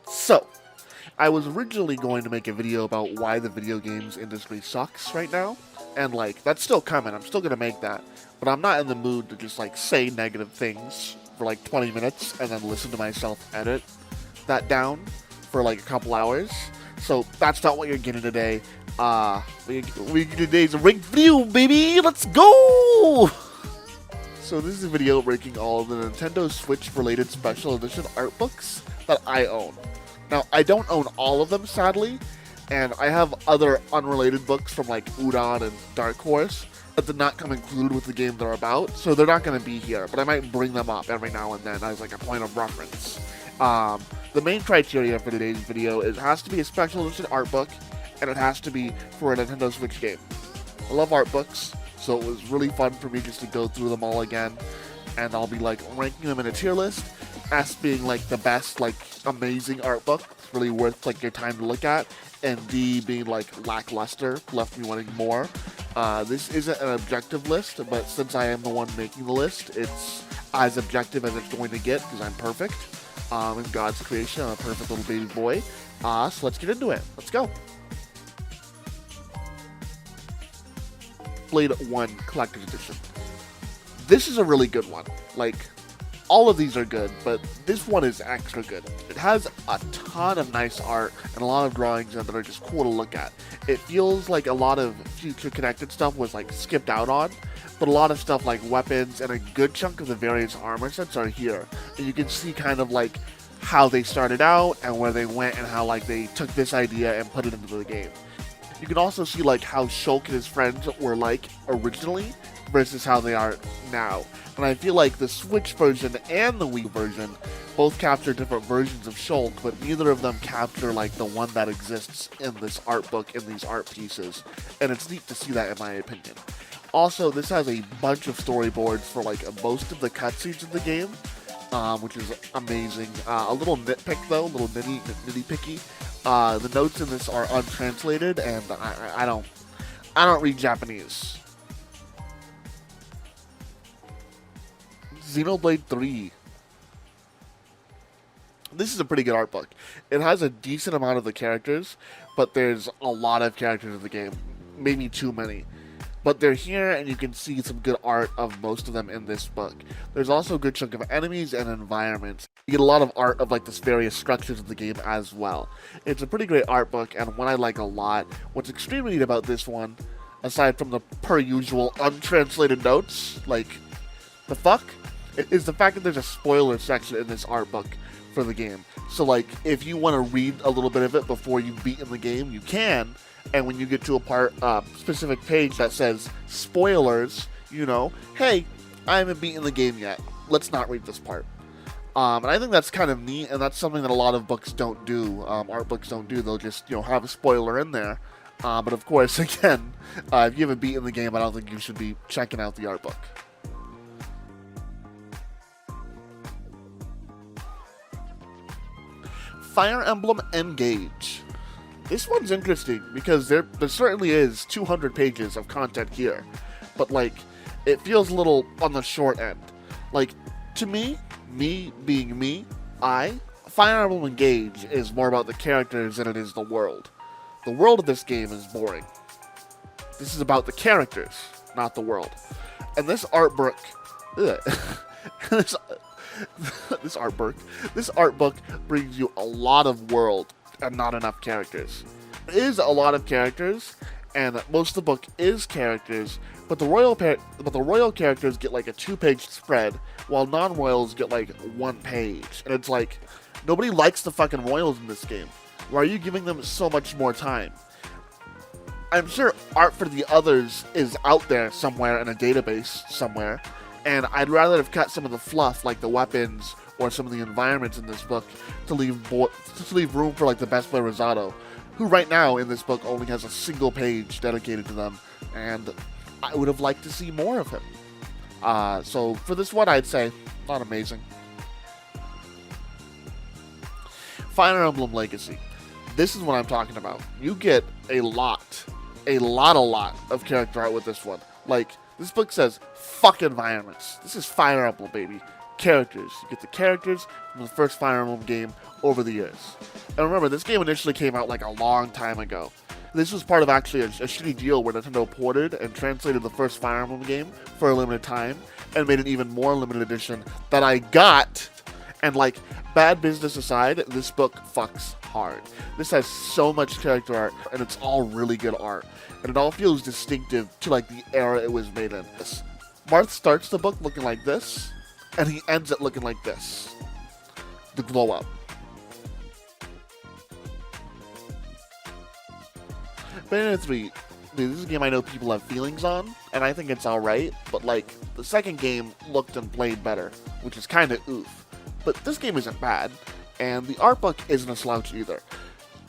So, I was originally going to make a video about why the video games industry sucks right now, and like, that's still coming, I'm still gonna make that, but I'm not in the mood to just like say negative things for like 20 minutes and then listen to myself edit that down for like a couple hours. So that's not what you're getting today. We today's a rigged video, baby. Let's go. So this is a video ranking all of the Nintendo Switch related special edition art books that I own. Now I don't own all of them, sadly, and I have other unrelated books from like Udon and Dark Horse that did not come included with the game they're about, so they're not going to be here, but I might bring them up every now and then as like a point of reference. The main criteria for today's video is it has to be a special edition art book, and it has to be for a Nintendo Switch game. I love art books, so it was really fun for me just to go through them all again, and I'll be like ranking them in a tier list, S being like the best, like amazing art book, it's really worth like your time to look at, and D being like lackluster, left me wanting more. This isn't an objective list, but since I am the one making the list, it's as objective as it's going to get because I'm perfect. In God's creation, I'm a perfect little baby boy. So let's get into it. Let's go. Blade 1 Collector's Edition. This is a really good one. Like, all of these are good, but this one is extra good. It has a ton of nice art and a lot of drawings that are just cool to look at. It feels like a lot of future connected stuff was like skipped out on, but a lot of stuff like weapons and a good chunk of the various armor sets are here. And you can see kind of like how they started out and where they went and how like they took this idea and put it into the game. You can also see like how Shulk and his friends were like originally versus how they are now. And I feel like the Switch version and the Wii version both capture different versions of Shulk, but neither of them capture like the one that exists in this art book, in these art pieces. And it's neat to see that in my opinion. Also, this has a bunch of storyboards for like most of the cutscenes in the game, which is amazing. A little nitpick though, a little nitty picky. The notes in this are untranslated, and I don't read Japanese. Xenoblade 3. This is a pretty good art book. It has a decent amount of the characters, but there's a lot of characters in the game. Maybe too many. But they're here, and you can see some good art of most of them in this book. There's also a good chunk of enemies and environments. You get a lot of art of like the various structures of the game as well. It's a pretty great art book, and one I like a lot. What's extremely neat about this one, aside from the per usual untranslated notes, like, the fuck, is the fact that there's a spoiler section in this art book for the game. So like, if you want to read a little bit of it before you've beaten the game, you can. And when you get to a part, specific page that says spoilers, you know, hey, I haven't beaten the game yet. Let's not read this part. And I think that's kind of neat, and that's something that a lot of books don't do. Art books don't do. They'll just, you know, have a spoiler in there. But of course, again, if you haven't beaten the game, I don't think you should be checking out the art book. Fire Emblem Engage. This one's interesting because there certainly is 200 pages of content here, but like, it feels a little on the short end. Like, to me being me, Fire Emblem Engage is more about the characters than it is the world. The world of this game is boring. This is about the characters, not the world. And this art book, this art book brings you a lot of world and not enough characters. There is a lot of characters, and most of the book is characters, but the royal characters get like a 2-page spread, while non-royals get like 1 page. And it's like, nobody likes the fucking royals in this game. Why are you giving them so much more time? I'm sure art for the others is out there somewhere in a database somewhere, and I'd rather have cut some of the fluff, like the weapons or some of the environments in this book, to leave room for like the best player Rosado, who right now in this book only has a single page dedicated to them, and I would have liked to see more of him. So for this one, I'd say not amazing. Fire Emblem Legacy. This is what I'm talking about. You get a lot of character art with this one. Like, this book says, fuck environments. This is Fire Emblem, baby. characters. You get the characters from the first Fire Emblem game over the years. And remember, this game initially came out like a long time ago. This was part of actually a shitty deal where Nintendo ported and translated the first Fire Emblem game for a limited time and made an even more limited edition that I got. And like, bad business aside, this book fucks hard. This has so much character art, and it's all really good art. And it all feels distinctive to like the era it was made in. Marth starts the book looking like this, and he ends it looking like this. The glow up. Bayonetta 3, this is a game I know people have feelings on, and I think it's alright, but like, the second game looked and played better, which is kinda oof. But this game isn't bad, and the art book isn't a slouch either.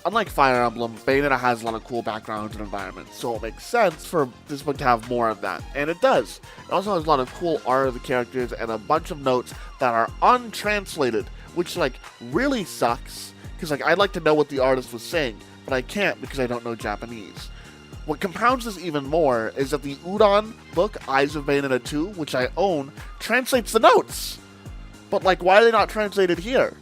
Unlike Fire Emblem, Bayonetta has a lot of cool backgrounds and environments, so it makes sense for this book to have more of that, and it does. It also has a lot of cool art of the characters and a bunch of notes that are untranslated, which like really sucks, because like I'd like to know what the artist was saying, but I can't because I don't know Japanese. What compounds this even more is that the Udon book, Eyes of Bayonetta 2, which I own, translates the notes! But like, why are they not translated here?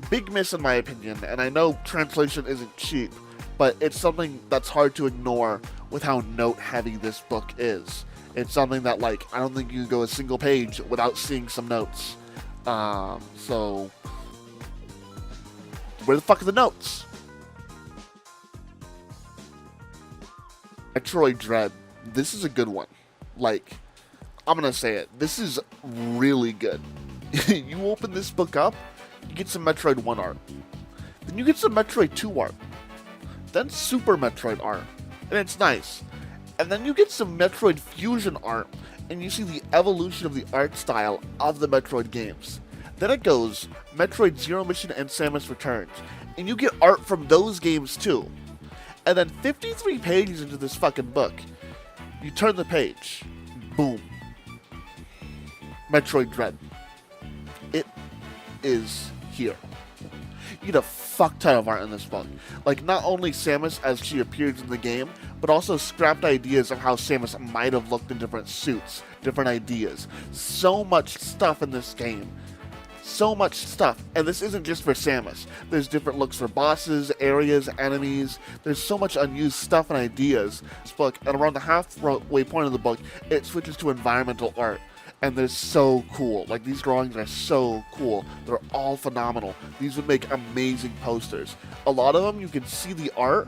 Big miss in my opinion, and I know translation isn't cheap, but it's something that's hard to ignore with how note-heavy this book is. It's something that, like, I don't think you can go a single page without seeing some notes. So... where the fuck are the notes? Metroid Dread. This is a good one. Like, I'm gonna say it. This is really good. You open this book up, you get some Metroid 1 art. Then you get some Metroid 2 art. Then Super Metroid art. And it's nice. And then you get some Metroid Fusion art, and you see the evolution of the art style of the Metroid games. Then it goes Metroid Zero Mission and Samus Returns, and you get art from those games too. And then 53 pages into this fucking book, you turn the page. Boom. Metroid Dread. It is here. You get a fuck ton of art in this book. Like, not only Samus as she appears in the game, but also scrapped ideas of how Samus might have looked in different suits, different ideas. So much stuff in this game. So much stuff. And this isn't just for Samus. There's different looks for bosses, areas, enemies. There's so much unused stuff and ideas in this book. And around the halfway point of the book, it switches to environmental art. And they're so cool. Like, these drawings are so cool. They're all phenomenal. These would make amazing posters. A lot of them, you can see the art,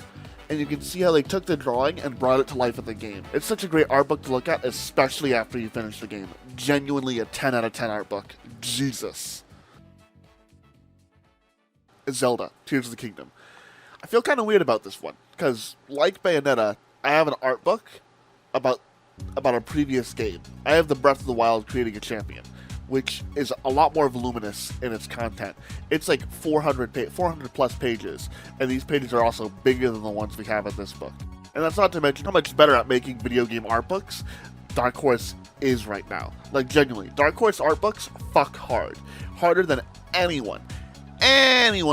and you can see how they took the drawing and brought it to life in the game. It's such a great art book to look at, especially after you finish the game. Genuinely a 10 out of 10 art book. Jesus. Zelda, Tears of the Kingdom. I feel kind of weird about this one, because, like Bayonetta, I have an art book about a previous game. I have the Breath of the Wild Creating a Champion, which is a lot more voluminous in its content. It's like 400 plus pages, and these pages are also bigger than the ones we have in this book. And that's not to mention how much better at making video game art books Dark Horse is right now. Like, genuinely, Dark Horse art books fuck hard. Harder than anyone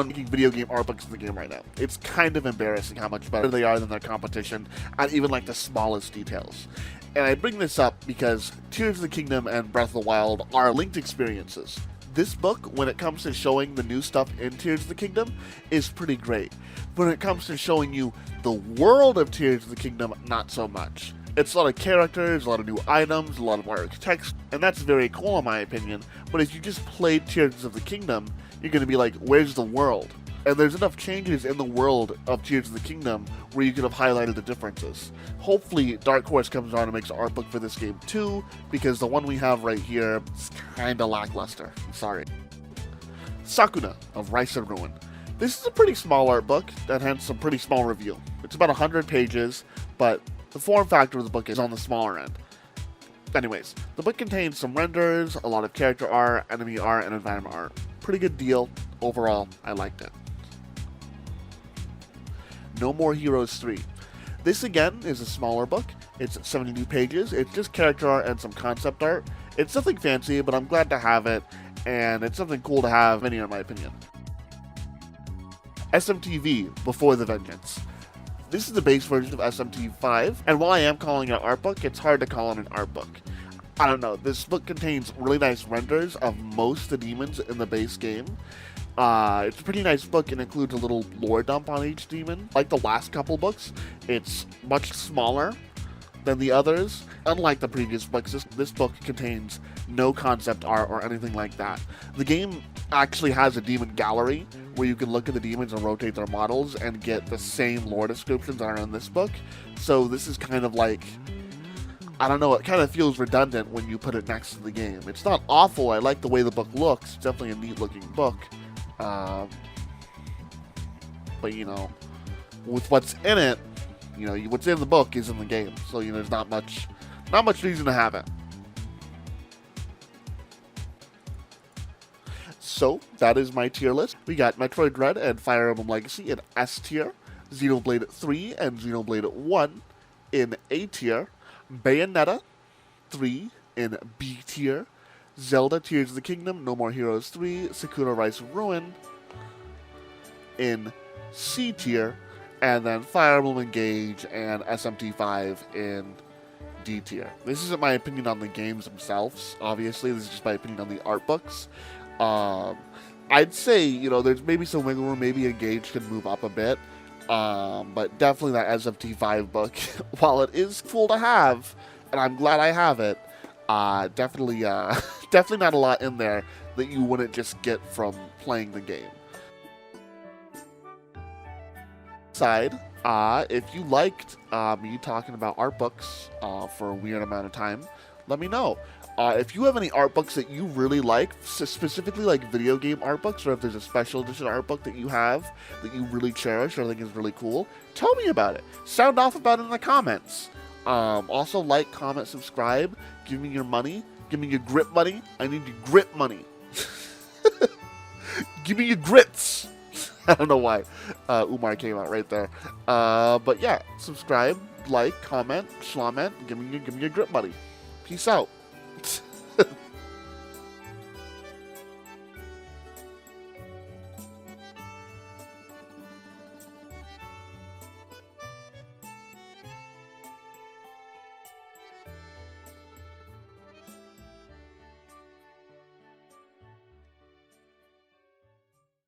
making video game art books in the game right now. It's kind of embarrassing how much better they are than their competition at even like the smallest details. And I bring this up because Tears of the Kingdom and Breath of the Wild are linked experiences. This book, when it comes to showing the new stuff in Tears of the Kingdom, is pretty great. But when it comes to showing you the world of Tears of the Kingdom, not so much. It's a lot of characters, a lot of new items, a lot of architects, and that's very cool in my opinion. But if you just played Tears of the Kingdom, you're going to be like, where's the world? And there's enough changes in the world of Tears of the Kingdom where you could have highlighted the differences. Hopefully, Dark Horse comes on and makes an art book for this game too, because the one we have right here is kinda lackluster. Sorry. Sakuna of Rice and Ruin. This is a pretty small art book that has some pretty small review. It's about 100 pages, but the form factor of the book is on the smaller end. Anyways, the book contains some renders, a lot of character art, enemy art, and environment art. Pretty good deal. Overall, I liked it. No More Heroes 3. This again is a smaller book. It's 72 pages. It's just character art and some concept art. It's nothing fancy, but I'm glad to have it, and it's something cool to have, in my opinion. SMTV, Before the Vengeance. This is the base version of SMT5, and while I am calling it an art book, it's hard to call it an art book. I don't know, this book contains really nice renders of most of the demons in the base game. It's a pretty nice book and includes a little lore dump on each demon. Like the last couple books, it's much smaller than the others. Unlike the previous books, this book contains no concept art or anything like that. The game actually has a demon gallery where you can look at the demons and rotate their models and get the same lore descriptions that are in this book. So this is kind of like, I don't know, it kind of feels redundant when you put it next to the game. It's not awful, I like the way the book looks, it's definitely a neat looking book. But you know, with what's in it, you know, what's in the book is in the game, so you know, there's not much reason to have it. So that is my tier list. We got Metroid Dread and Fire Emblem Legacy in S tier, Xenoblade 3 and Xenoblade 1 in A tier, Bayonetta 3 in B tier, Zelda Tears of the Kingdom, No More Heroes 3, Sakura Rise of Ruin in C tier, and then Fire Emblem Engage and SMT5 in D tier. This isn't my opinion on the games themselves, obviously, this is just my opinion on the art books. I'd say, you know, there's maybe some wiggle room, maybe Engage can move up a bit, but definitely that SMT5 book, while it is cool to have, and I'm glad I have it, definitely not a lot in there that you wouldn't just get from playing the game. Side, if you liked me talking about art books for a weird amount of time, let me know. If you have any art books that you really like, specifically like video game art books, or if there's a special edition art book that you have that you really cherish or think is really cool, tell me about it. Sound off about it in the comments. Also, like, comment, subscribe, give me your money, give me your grip money. I need your grip money. Give me your grits. I don't know why Umar came out right there. But yeah, subscribe, like, comment, schlament, give me your grip money. Peace out.